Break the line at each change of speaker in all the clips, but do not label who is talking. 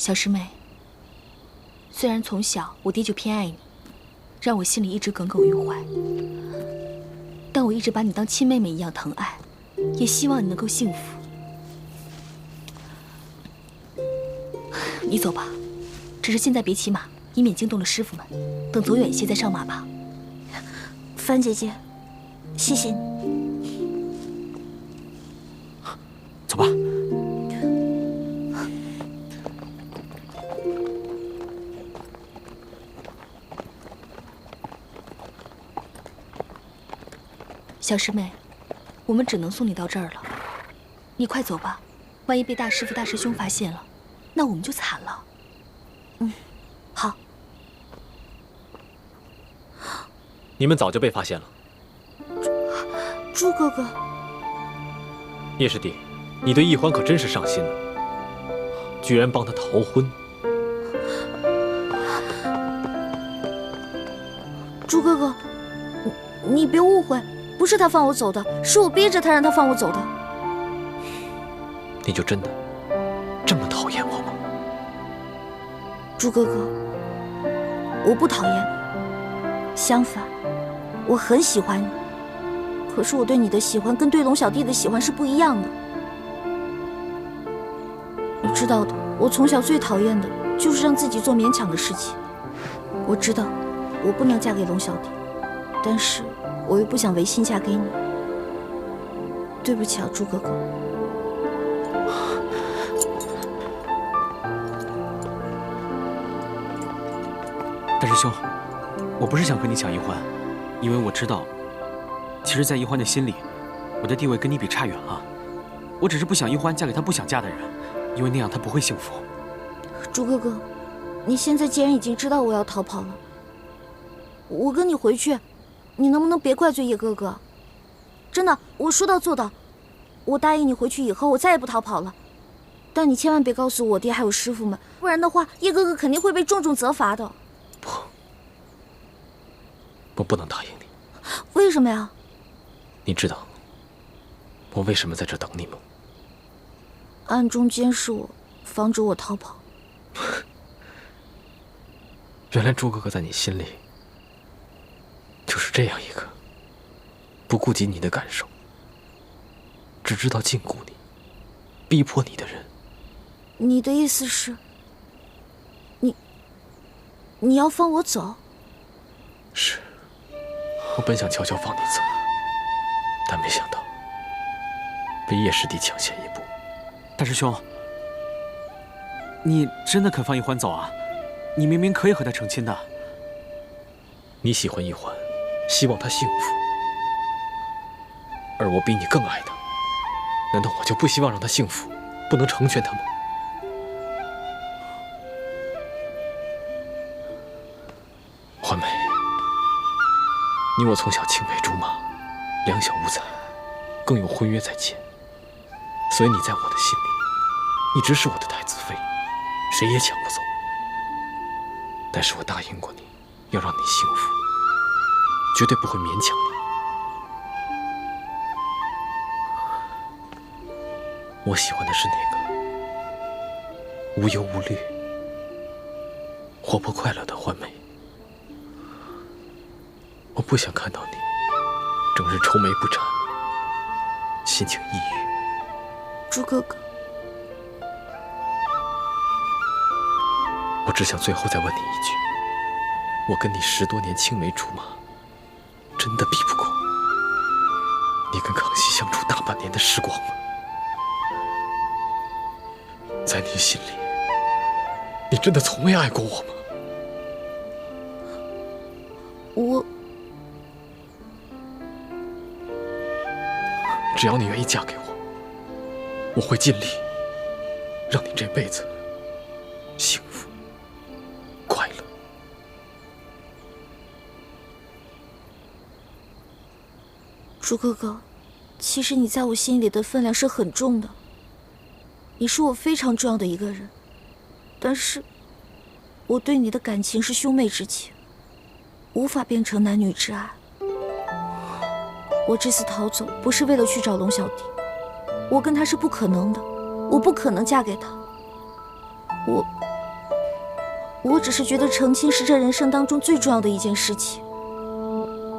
小师妹，虽然从小我爹就偏爱你，让我心里一直耿耿于怀，但我一直把你当亲妹妹一样疼爱，也希望你能够幸福。你走吧，只是现在别骑马，以免惊动了师傅们。等走远些再上马吧。
帆姐姐，谢谢你。
走吧。
小师妹，我们只能送你到这儿了。你快走吧，万一被大师傅、大师兄发现了，那我们就惨了。
好。
你们早就被发现了。
朱哥哥，
叶师弟，你对易欢可真是上心了，居然帮他逃婚。
朱哥哥，你别误会，不是他放我走的，是我逼着他让他放我走的。
你就真的这么讨厌我吗？
朱哥哥，我不讨厌你，相反，我很喜欢你。可是我对你的喜欢跟对龙小弟的喜欢是不一样的。你知道的，我从小最讨厌的就是让自己做勉强的事情。我知道我不能嫁给龙小弟，但是我又不想违心嫁给你。对不起啊，朱哥哥。
大师兄，我不是想和你抢易欢，因为我知道，其实，在易欢的心里，我的地位跟你比差远了。我只是不想易欢嫁给她不想嫁的人，因为那样她不会幸福。
朱哥哥，你现在既然已经知道我要逃跑了，我跟你回去，你能不能别怪罪叶哥哥？真的，我说到做到。我答应你回去以后，我再也不逃跑了。但你千万别告诉我爹还有师傅们，不然的话，叶哥哥肯定会被重重责罚的。
不，我不能答应你。
为什么呀？
你知道我为什么在这等你吗？
暗中监视我，防止我逃跑。
原来朱哥哥在你心里就是这样一个不顾及你的感受，只知道禁锢你、逼迫你的人。
你的意思是，你要放我走？
是，我本想悄悄放你走，但没想到被叶师弟抢先一步。
大师兄，你真的肯放易欢走啊？你明明可以和她成亲的。
你喜欢易欢，希望她幸福，而我比你更爱她，难道我就不希望让她幸福，不能成全她吗？欢梅，你我从小青梅竹马，两小无猜，更有婚约在前，所以你在我的心里一直是我的太子妃，谁也抢不走。但是我答应过你，要让你幸福，绝对不会勉强你。我喜欢的是那个无忧无虑、活泼快乐的欢梅。我不想看到你整日愁眉不展，心情抑郁。
朱哥哥，
我只想最后再问你一句，我跟你10多年青梅竹马，真的比不过你跟康熙相处大半年的时光吗？在你心里，你真的从未爱过我吗？只要你愿意嫁给我，我会尽力让你这辈子幸福快乐。
朱哥哥，其实你在我心里的分量是很重的，你是我非常重要的一个人，但是我对你的感情是兄妹之情，无法变成男女之爱。我这次逃走不是为了去找龙小弟，我跟他是不可能的，我不可能嫁给他。我只是觉得成亲是这人生当中最重要的一件事情。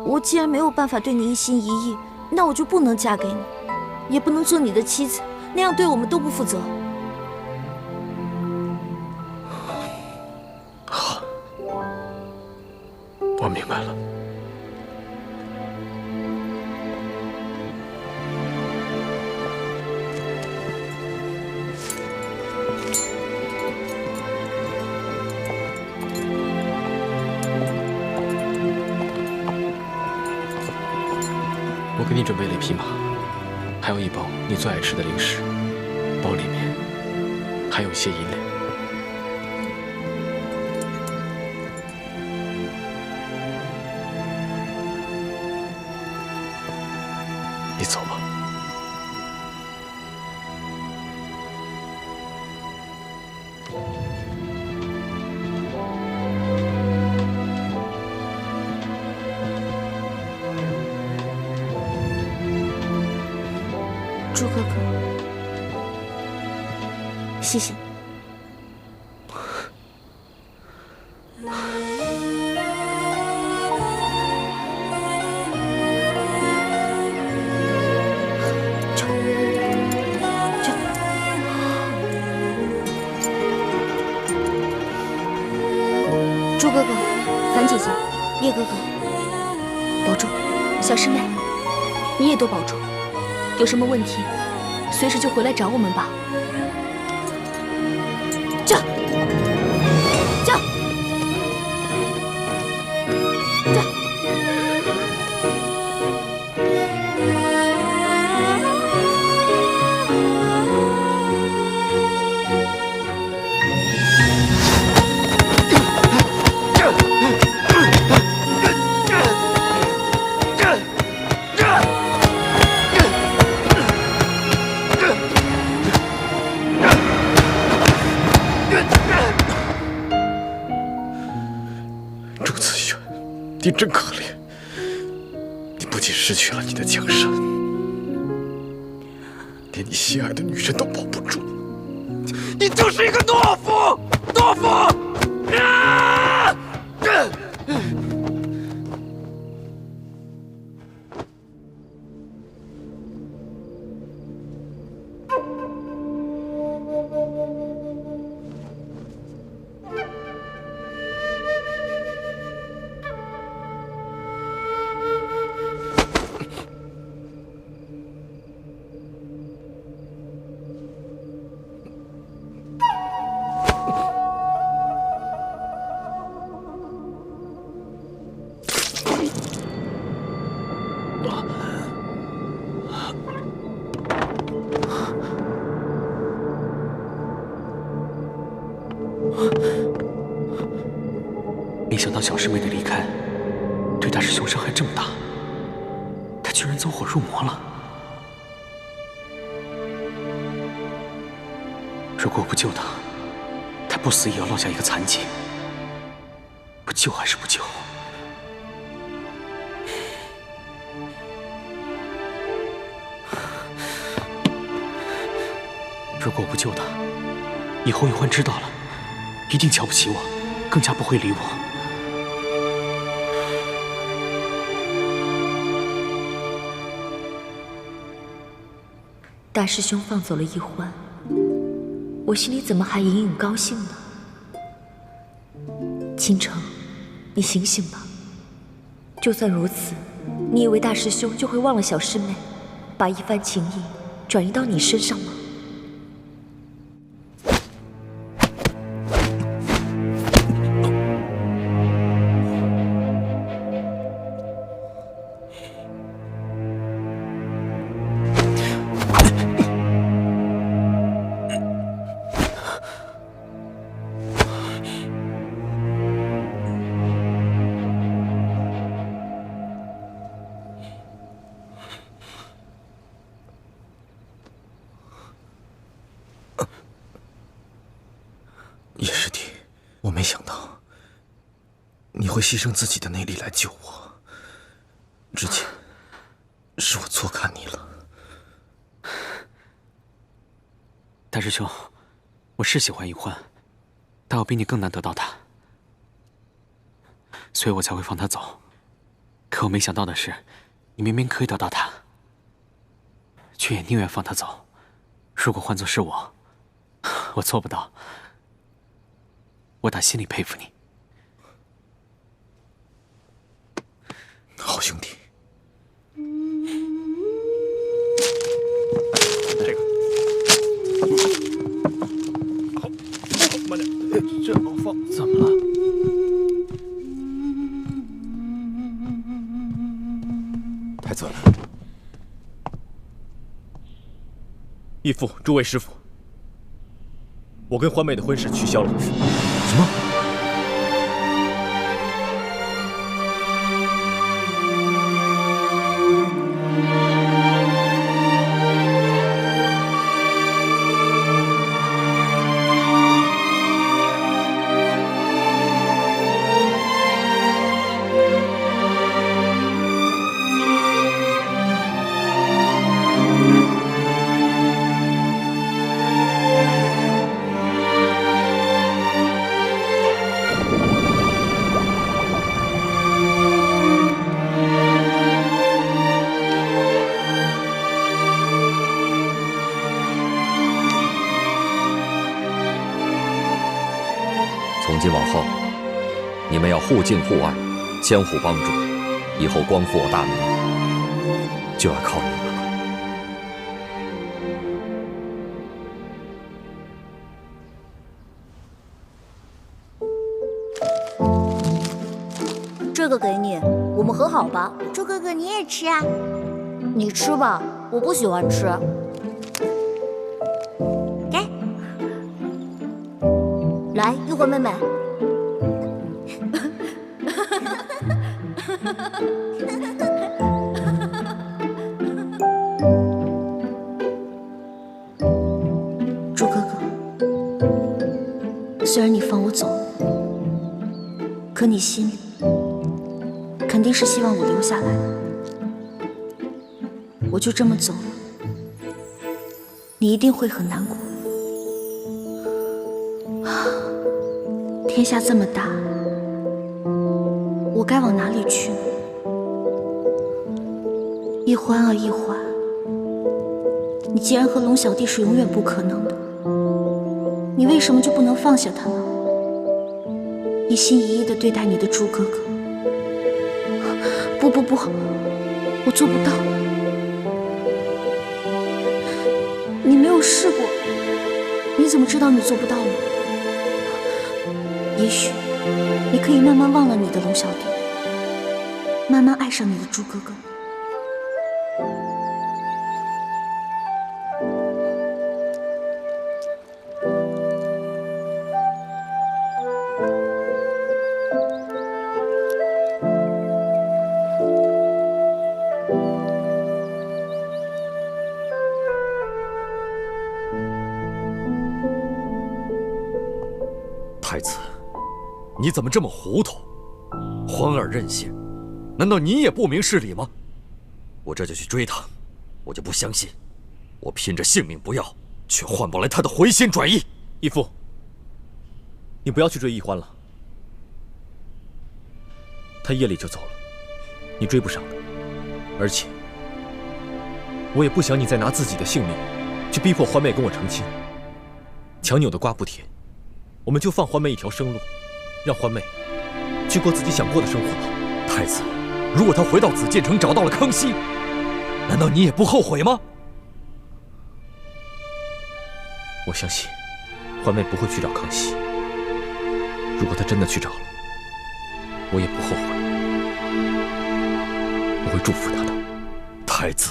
我既然没有办法对你一心一意，那我就不能嫁给你，也不能做你的妻子，那样对我们都不负责。
好，我明白了。我给你准备了一匹马，还有一包你最爱吃的零食，包里面还有一些银两。你走吧。
朱哥哥，谢谢你。朱哥哥，樊姐姐，叶哥哥，保重。
小师妹，你也多保重。有什么问题，随时就回来找我们吧。
驾！驾！驾！
朱子轩，你真可怜，你不仅失去了你的江山，连你心爱的女人都保不住，你就是一个懦夫！懦夫！啊！
没想到小师妹的离开，对大师兄伤害这么大，他居然走火入魔了。如果我不救他，他不死也要落下一个残疾。不救还是不救？如果我不救他，以后玉欢知道了，一定瞧不起我，更加不会理我。
大师兄放走了一欢，我心里怎么还隐隐高兴呢？倾城，你醒醒吧！就算如此，你以为大师兄就会忘了小师妹，把一番情谊转移到你身上吗？
叶师弟，我没想到你会牺牲自己的内力来救我。之前是我错看你了。
大师兄，我是喜欢玉欢，但我比你更难得到她。所以我才会放他走。可我没想到的是，你明明可以得到他，却也宁愿放他走。如果换作是我，我做不到。我打心里佩服你。
好兄弟。
这个，好，慢点，这好放。
怎么了？
太子，义父，诸位师傅，我跟欢妹的婚事取消了。
什么？
从今往后，你们要互敬互爱，相互帮助，以后光复我大明，就要靠你们了。
这个给你，我们和好吧？
猪哥哥，你也吃啊？
你吃吧，我不喜欢吃。
给，
来，玉环妹妹。朱哥哥，虽然你放我走了，可你心里肯定是希望我留下来的。我就这么走了，你一定会很难过。天下这么大，我该往哪里去呢？一欢啊，一欢，你既然和龙小弟是永远不可能的，你为什么就不能放下他呢？一心一意地对待你的朱哥哥。不，我做不到。你没有试过，你怎么知道你做不到呢？也许你可以慢慢忘了你的龙小弟，慢慢爱上你的朱哥哥。
太子，你怎么这么糊涂？欢儿任性，难道你也不明事理吗？我这就去追他，我就不相信，我拼着性命不要，却换不来他的回心转意。
义父，你不要去追易欢了，他夜里就走了，你追不上的。而且，我也不想你再拿自己的性命去逼迫欢妹跟我成亲。强扭的瓜不甜。我们就放欢妹一条生路，让欢妹去过自己想过的生活吧。
太子，如果她回到紫禁城找到了康熙，难道你也不后悔吗？
我相信欢妹不会去找康熙。如果她真的去找了，我也不后悔，我会祝福她的。
太子，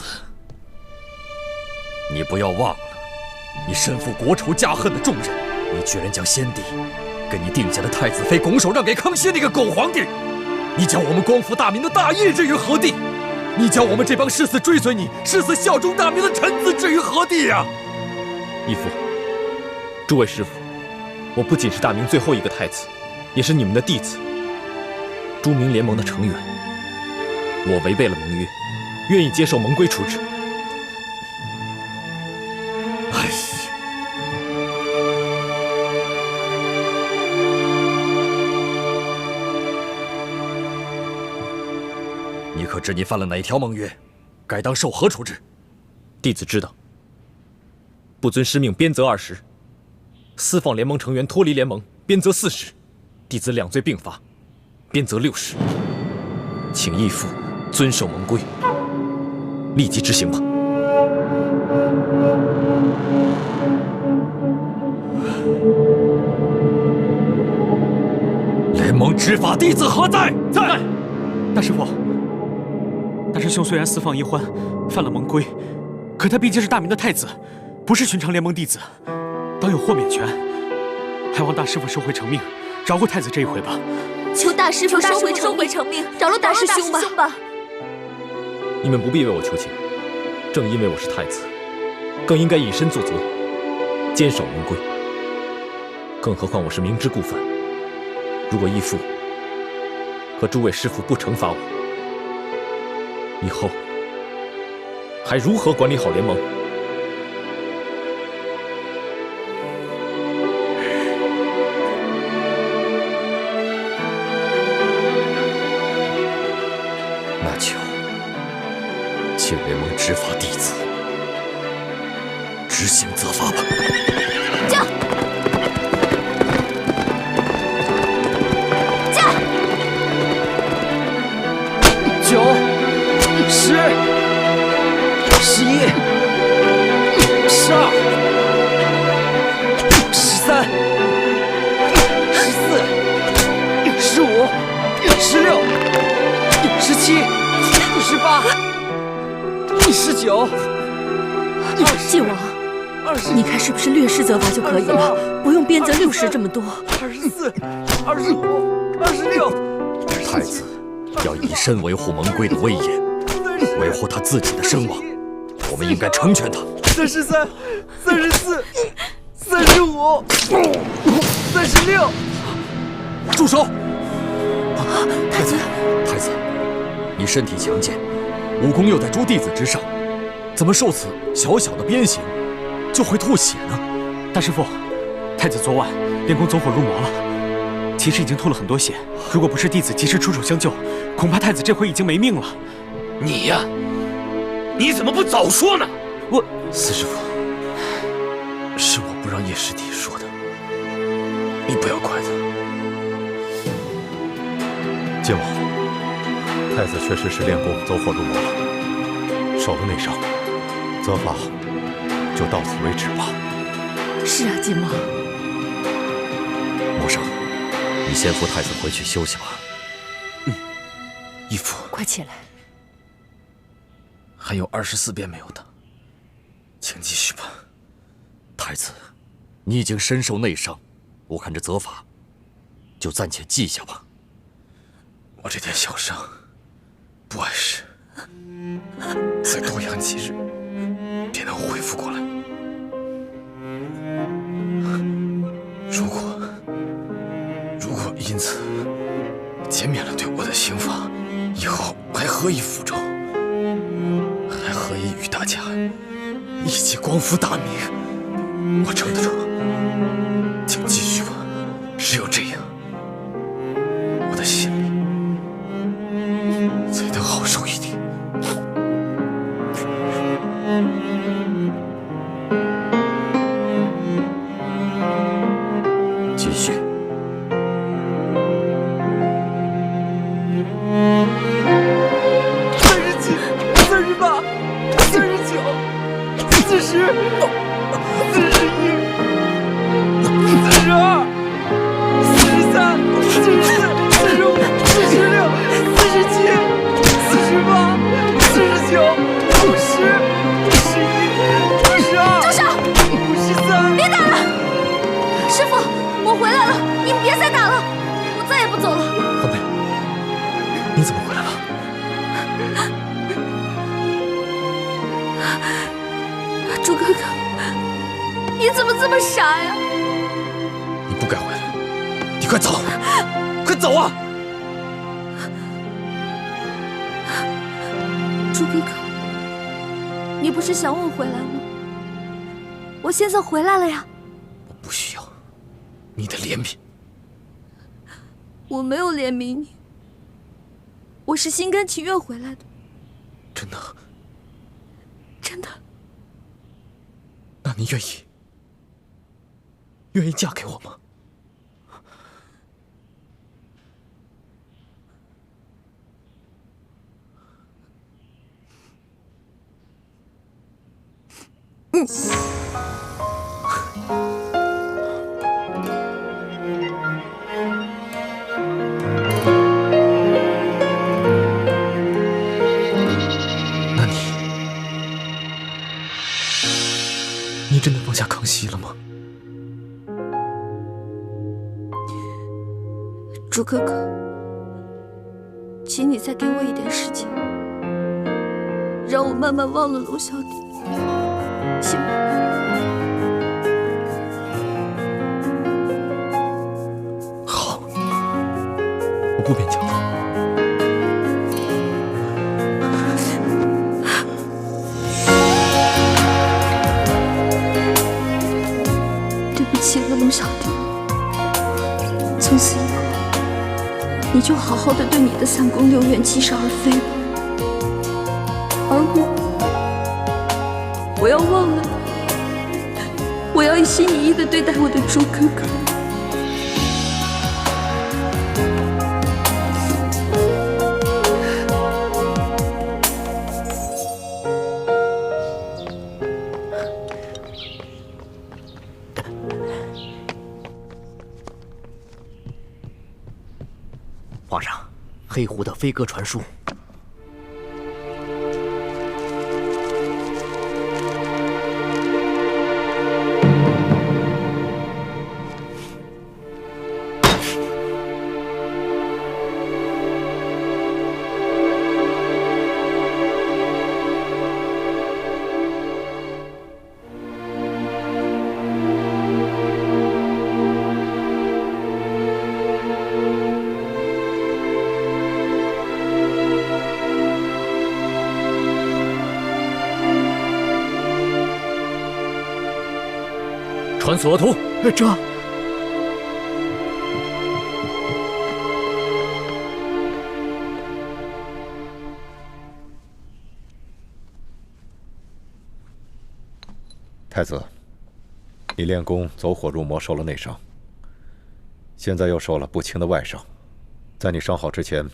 你不要忘了，你身负国仇家恨的重任。你居然将先帝跟你定下的太子妃拱手让给康熙那个狗皇帝，你将我们光复大明的大业置于何地？你将我们这帮誓死追随你、誓死效忠大明的臣子置于何地呀？
义父，诸位师傅，我不仅是大明最后一个太子，也是你们的弟子，朱明联盟的成员。我违背了盟约，愿意接受盟规处置。
哎呀！可知你犯了哪条盟约？该当受何处置？
弟子知道。不遵师命，鞭责20；私放联盟成员脱离联盟，鞭责40。弟子两罪并罚，鞭责60。请义父遵守盟规，立即执行吧。
联盟执法弟子何在？
在。大师傅，大师兄虽然私放一欢，犯了盟规，可他毕竟是大明的太子，不是寻常联盟弟子，当有豁免权。还望大师傅收回成命，饶过太子这一回吧。
求大师傅收回成命，饶了大师兄吧。
你们不必为我求情，正因为我是太子，更应该以身作则，坚守盟规。更何况我是明知故犯，如果义父和诸位师傅不惩罚我，以后还如何管理好联盟？
那就请联盟执法弟子执行责罚吧。
驾！9、
10、11、12、13、14、15、16、17、18、19、
晋王，你看是不是略施责罚就可以了，不用鞭责60这么多。
24、25、26。
太子要以身维护盟规的威严，维护他自己的声望。我们应该成全他。
33、34、35、36。
住手！
太子，
太子，你身体强健，武功又在诸弟子之上，怎么受此小小的鞭刑就会吐血呢？
大师傅，太子昨晚练功走火入魔了，其实已经吐了很多血。如果不是弟子及时出手相救，恐怕太子这回已经没命了。
你呀，你怎么不早说呢？
四师傅，是我不让叶师弟说的，你不要怪他。
晋王，太子确实是练功走火入魔了，受了内伤，责罚就到此为止吧。
是啊，晋王。
默生，你先扶太子回去休息吧。
义父，
快起来。
还有24鞭没有打，请继续吧。
太子，你已经身受内伤，我看这责罚就暂且记下吧。
我这点小伤不碍事，再多养几日便能恢复过来。如果因此减免了对我的刑罚，以后还何以复仇？还何以与大家一起光复大明？我撑得住，请继续吧。只有这样，我的心里才能好受一点。
继续。
你怎么回来了？
朱哥哥，你怎么这么傻呀？
你不该回来，你快走，快走啊！
朱哥哥，你不是想我回来吗？我现在回来了呀。
我不需要你的怜悯。
我没有怜悯你，我是心甘情愿回来的。
真的？
真的。
那你愿意嫁给我吗？那你真的放下康熙了吗？
朱哥哥，请你再给我一点时间，让我慢慢忘了龙小弟，行吗？
好，我不勉强他。
对不起了，龙小弟。从此以后，你就好好的对你的3宫6院七煞而飞吧。而我要忘了你，我要一心一意的对待我的朱哥哥。
皇上，黑狐的飞鸽传书。
传索额图。
这。
太子，你练功走火入魔，受了内伤，现在又受了不轻的外伤，在你伤好之前，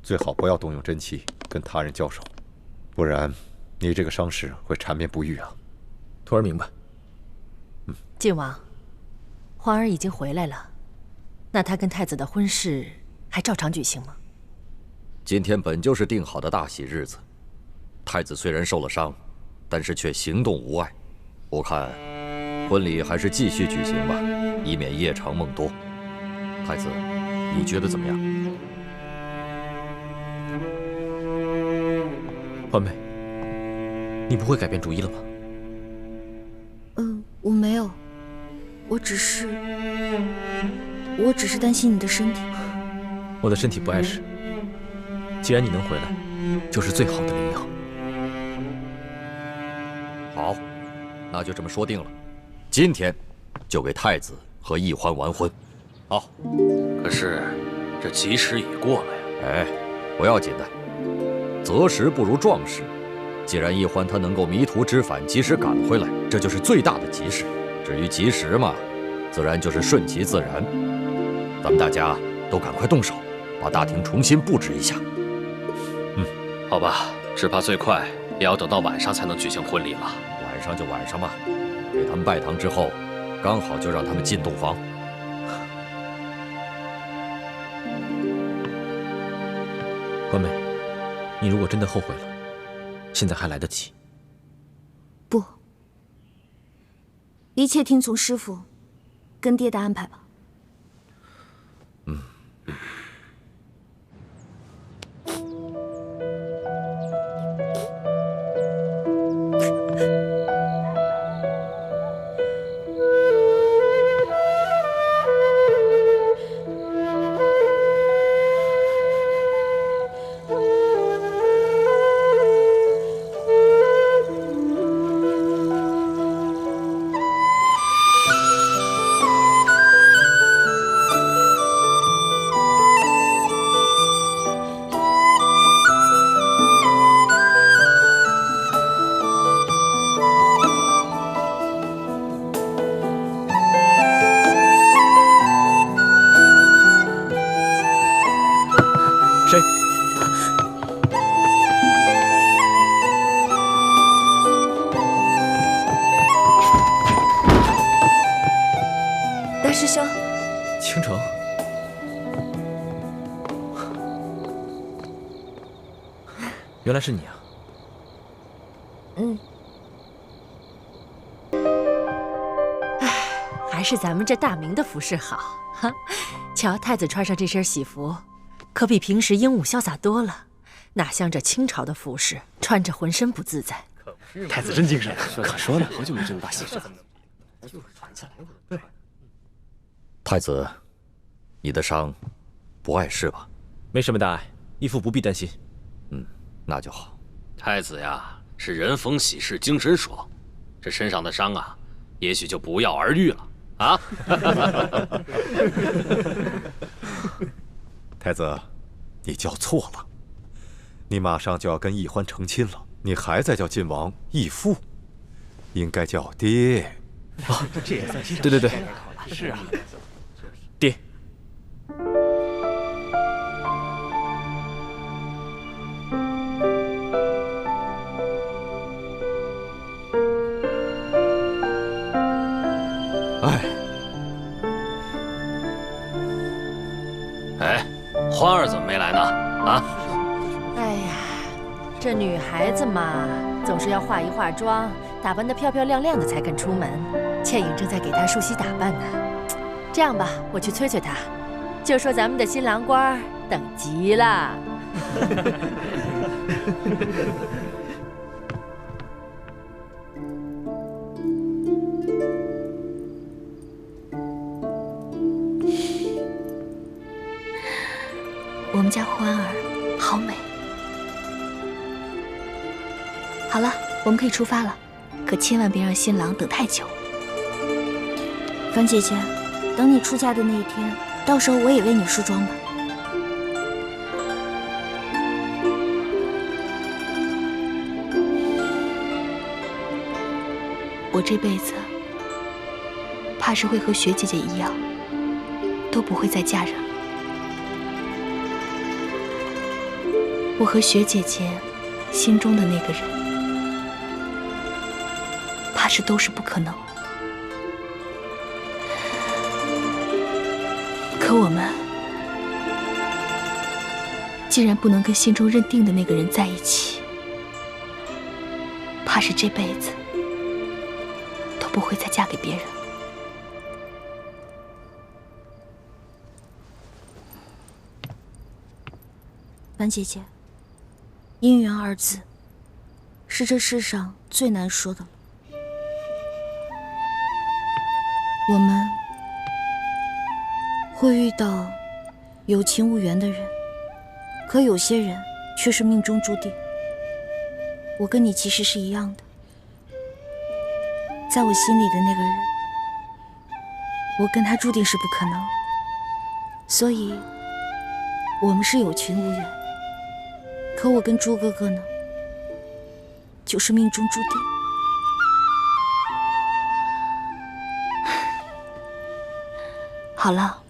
最好不要动用真气跟他人交手，不然你这个伤势会缠绵不愈啊。
徒儿明白。
晋王，皇儿已经回来了，那他跟太子的婚事还照常举行吗？
今天本就是定好的大喜日子，太子虽然受了伤，但是却行动无碍。我看婚礼还是继续举行吧，以免夜长梦多。太子，你觉得怎么样？
欢妹，你不会改变主意了吧？
我没有，我只是担心你的身体。
我的身体不碍事，既然你能回来，就是最好的灵药。
好，那就这么说定了，今天就给太子和奕欢完婚。好。
可是这吉时已过了呀。
哎，不要紧的，择时不如撞时。既然奕欢他能够迷途知返，及时赶回来，这就是最大的吉事。至于吉时嘛，自然就是顺其自然。咱们大家都赶快动手，把大厅重新布置一下。
好吧，只怕最快也要等到晚上才能举行婚礼了。
晚上就晚上吧，给他们拜堂之后，刚好就让他们进洞房。
欢妹，你如果真的后悔了，现在还来得及。
不，一切听从师父跟爹的安排吧。
原来是你啊！
还是咱们这大明的服饰好哈。瞧太子穿上这身喜服，可比平时英武潇洒多了，哪像这清朝的服饰，穿着浑身不自在。
太子真精神，可说呢。
好久没这么大戏了。
太子，你的伤不碍事吧？
没什么大碍，义父不必担心。
那就好。
太子呀，是人逢喜事精神爽，这身上的伤啊，也许就不药而愈了啊！
太子，你叫错了，你马上就要跟易欢成亲了，你还在叫晋王义父，应该叫爹。
啊，这也算对对对，
是啊，
爹。
哎，欢儿怎么没来呢？啊？
哎呀，这女孩子嘛，总是要化一化妆，打扮得漂漂亮亮的才肯出门。倩影正在给她梳洗打扮呢。这样吧，我去催催她，就说咱们的新郎官等急了。
我们家欢儿好美。好了，我们可以出发了，可千万别让新郎等太久。
樊姐姐，等你出嫁的那一天，到时候我也为你梳妆吧。
我这辈子怕是会和雪姐姐一样，都不会再嫁人了。我和雪姐姐心中的那个人，怕是都是不可能。可我们既然不能跟心中认定的那个人在一起，怕是这辈子都不会再嫁给别人。
樊姐姐，姻缘二字是这世上最难说的了。我们会遇到有情无缘的人，可有些人却是命中注定。我跟你其实是一样的，在我心里的那个人，我跟他注定是不可能，所以我们是有情无缘。可我跟朱哥哥呢，就是命中注定。
好了，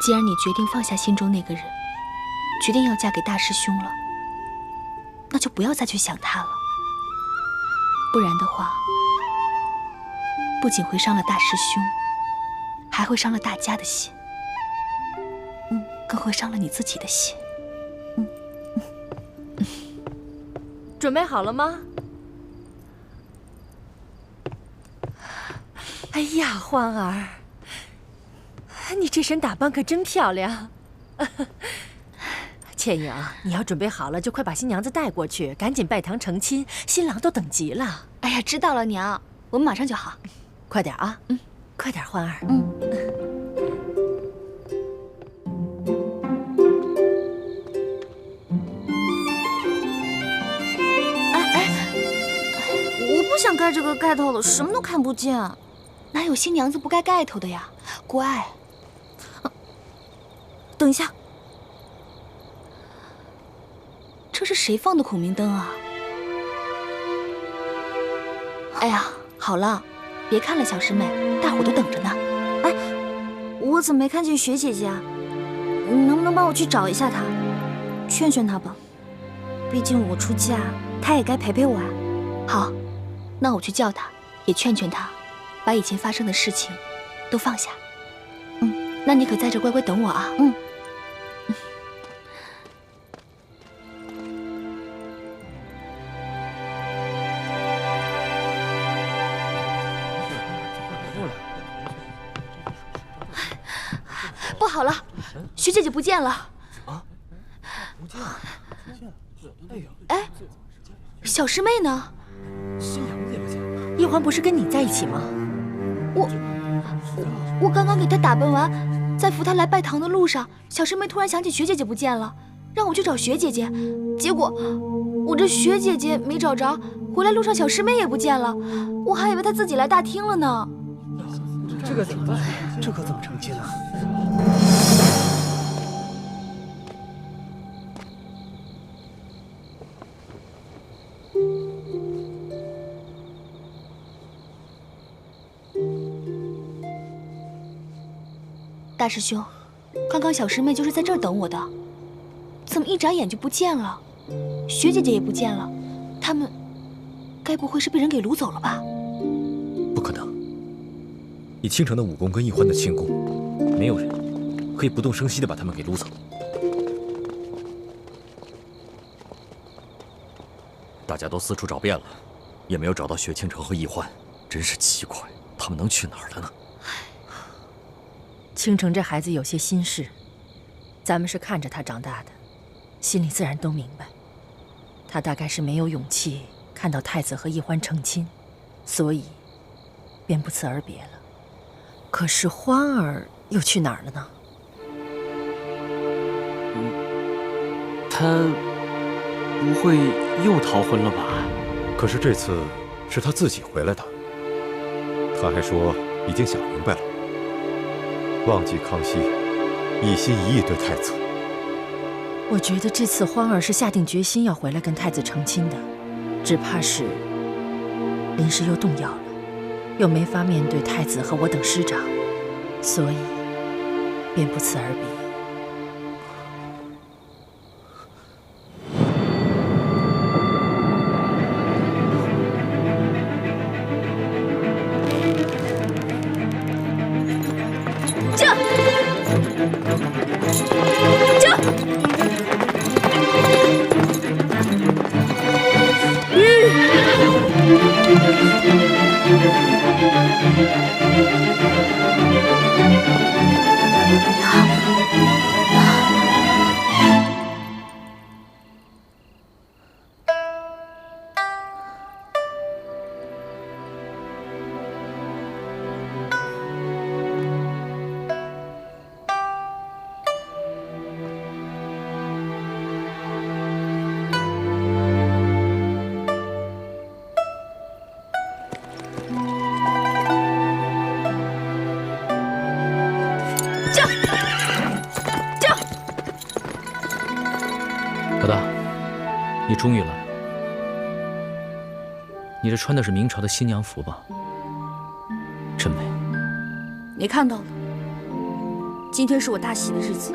既然你决定放下心中那个人，决定要嫁给大师兄了，那就不要再去想他了。不然的话，不仅会伤了大师兄，还会伤了大家的心，更会伤了你自己的心。
准备好了吗？哎呀，欢儿，你这身打扮可真漂亮。倩影，你要准备好了，就快把新娘子带过去，赶紧拜堂成亲，新郎都等急了。
哎呀，知道了，娘，我们马上就好。
快点啊，快点，欢儿。
我不想盖这个盖头了，什么都看不见。
哪有新娘子不盖盖头的呀？乖。
等一下，
这是谁放的孔明灯啊？哎呀，好了，别看了，小师妹，大伙都等着呢。
哎，我怎么没看见雪姐姐啊？你能不能帮我去找一下她，劝劝她吧？毕竟我出嫁，她也该陪陪我啊。
好，那我去叫她，也劝劝她，把以前发生的事情都放下。那你可在这乖乖等我啊。不好了，徐姐姐不见了。
啊？不见了？哎呀！
哎，小师妹呢？
新娘子也不见了。
易欢不是跟你在一起吗？
我刚刚给她打扮完，在扶她来拜堂的路上，小师妹突然想起学姐姐不见了，让我去找学姐姐。结果我这学姐姐没找着，回来路上小师妹也不见了，我还以为她自己来大厅了呢。
这可怎么办？这可怎么成亲呢？
大师兄，刚刚小师妹就是在这儿等我的，怎么一眨眼就不见了？学姐姐也不见了，他们该不会是被人给掳走了吧？
不可能！以倾城的武功跟易欢的轻功，没有人可以不动声息地把他们给掳走。
大家都四处找遍了，也没有找到雪倾城和易欢，真是奇怪，他们能去哪儿了呢？
倾城这孩子有些心事，咱们是看着他长大的，心里自然都明白。他大概是没有勇气看到太子和易欢成亲，所以便不辞而别了。可是欢儿又去哪儿了呢？
他不会又逃婚了吧？
可是这次是他自己回来的，他还说已经想明白了，忘记康熙一心一意对太子。
我觉得这次欢儿是下定决心要回来跟太子成亲的，只怕是临时又动摇了，又没法面对太子和我等师长，所以便不辞而别。
老大，你终于来了。你这穿的是明朝的新娘服吧？真美。
你看到了，今天是我大喜的日子。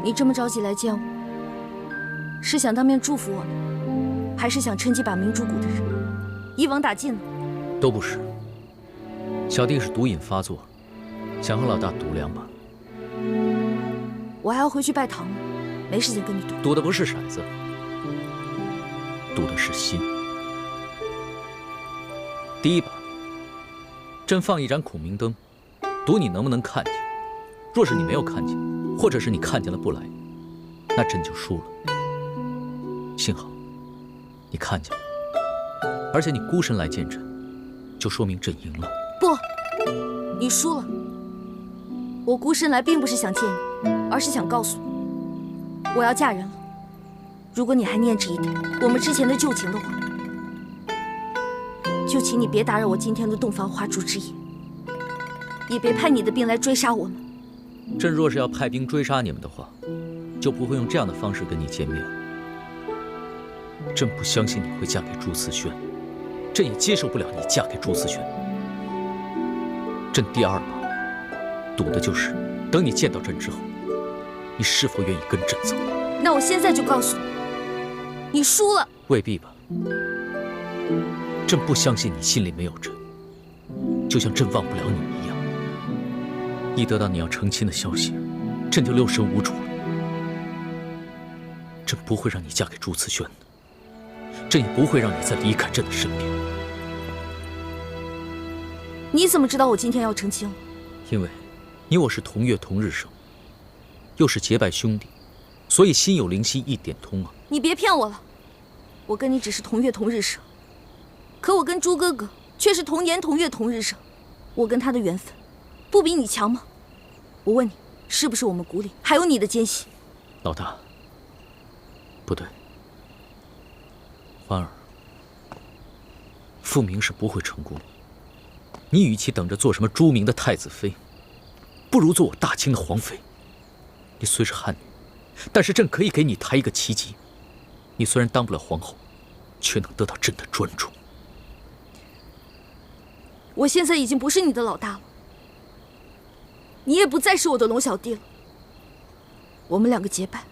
你这么着急来见我，是想当面祝福我呢，还是想趁机把明珠谷的人一网打尽呢？
都不是。小弟是毒瘾发作，想和老大赌2把。
我还要回去拜堂呢，没时间跟你赌。
赌的不是骰子，赌的是心。第1把，朕放一盏孔明灯，赌你能不能看见。若是你没有看见，或者是你看见了不来，那朕就输了。幸好你看见了，而且你孤身来见朕，就说明朕赢了。
不，你输了。我孤身来并不是想见你，而是想告诉你，我要嫁人了。如果你还念着一点我们之前的旧情的话，就请你别打扰我今天的洞房花烛之夜，也别派你的兵来追杀我们。
朕若是要派兵追杀你们的话，就不会用这样的方式跟你见面。朕不相信你会嫁给朱思轩，朕也接受不了你嫁给朱思轩。朕第2把赌的就是等你见到朕之后，你是否愿意跟朕走。
那我现在就告诉你，你输了。
未必吧。朕不相信你心里没有朕，就像朕忘不了你一样。一得到你要成亲的消息，朕就六神无主了。朕不会让你嫁给朱慈轩的，朕也不会让你再离开朕的身边。
你怎么知道我今天要成亲了？
因为
你我是同月同日生，又是结拜兄弟，所以心有灵犀一点通啊！
你别骗我了，我跟你只是同月同日生，可我跟朱哥哥却是同年同月同日生，我跟他的缘分不比你强吗？我问你，是不是我们谷里还有你的奸细？
老大，不对，欢儿，复明是不会成功的。你与其等着做什么朱明的太子妃，不如做我大清的皇妃。你虽是汉女，但是朕可以给你抬一个旗级。你虽然当不了皇后，却能得到朕的专宠。
我现在已经不是你的老大了，你也不再是我的龙小弟了。我们两个结拜，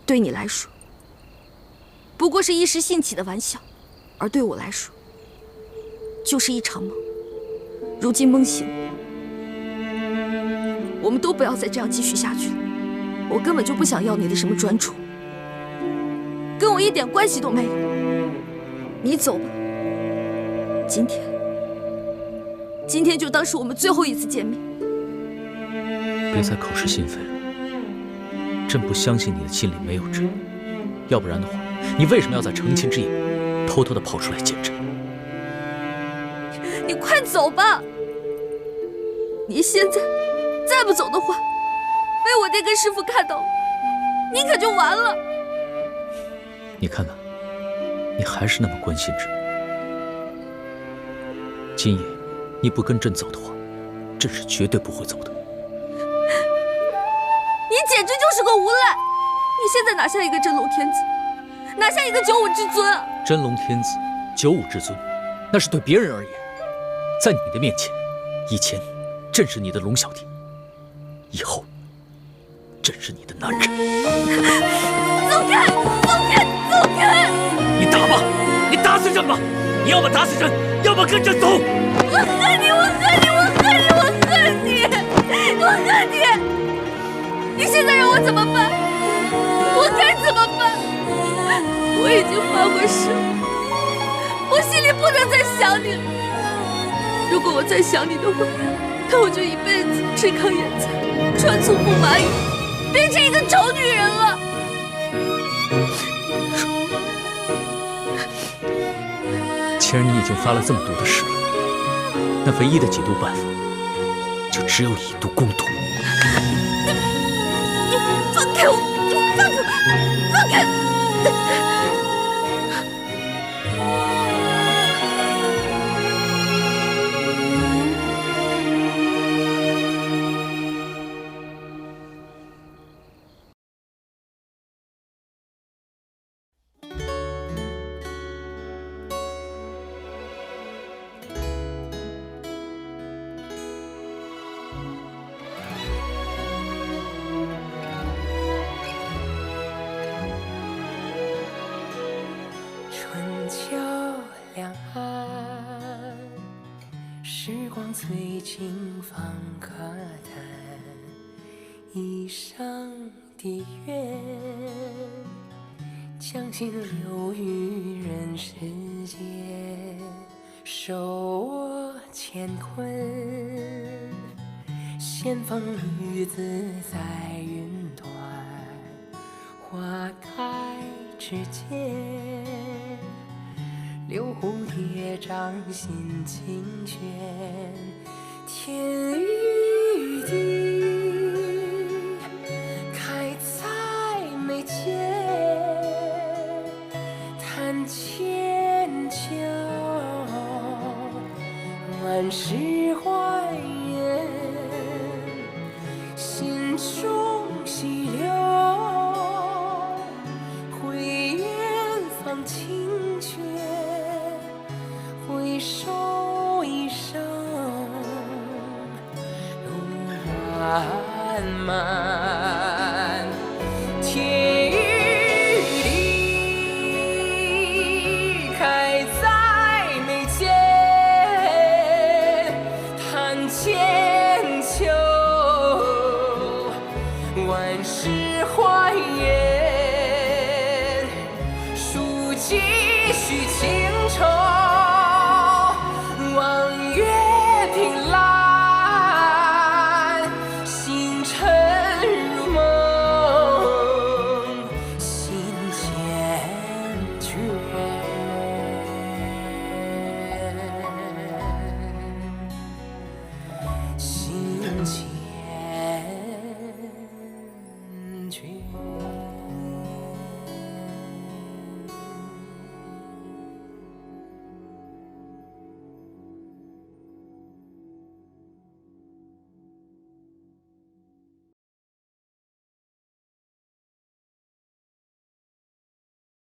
对你来说不过是一时兴起的玩笑，而对我来说就是一场梦。如今梦醒了，我们都不要再这样继续下去了。我根本就不想要你的什么专宠，跟我一点关系都没有。你走吧，今天就当是我们最后一次见面。
别再口是心非了，朕不相信你的心里没有朕，要不然的话，你为什么要在成亲之夜偷偷的跑出来见朕？
你快走吧！你现在再不走的话，被我爹跟师傅看到了，你可就完了。
你看看，你还是那么关心朕。今夜你不跟朕走的话，朕是绝对不会走的。
你简直就是个无赖！你现在拿下一个真龙天子，拿下一个九五之尊啊！
真龙天子、九五之尊，那是对别人而言。在你的面前，以前朕是你的龙小弟，以后朕是你的男人。
走开！走开！走开！
你打吧，你打死朕吧！你要么打死朕，要么跟朕走。
我恨你！我恨你！我恨你！我恨你！我恨你！你现在让我怎么办？我该怎么办？我已经发过誓，我心里不能再想你了。如果我再想你的话，那我就一辈子吃糠咽菜，穿粗布麻衣，变成一个丑女人了。
既然你已经发了这么毒的誓了，那唯一的解毒办法就只有以毒攻毒。
你放开我！你放开我！放开！
最近访客谈，一生的愿，将心留于人世间，受我乾坤。仙风女子在云端，花开之间。留蝴蝶掌心清泉，天与地开在眉间，弹千秋，万事还原，心中细流，回远方清泉。回首一生路漫漫。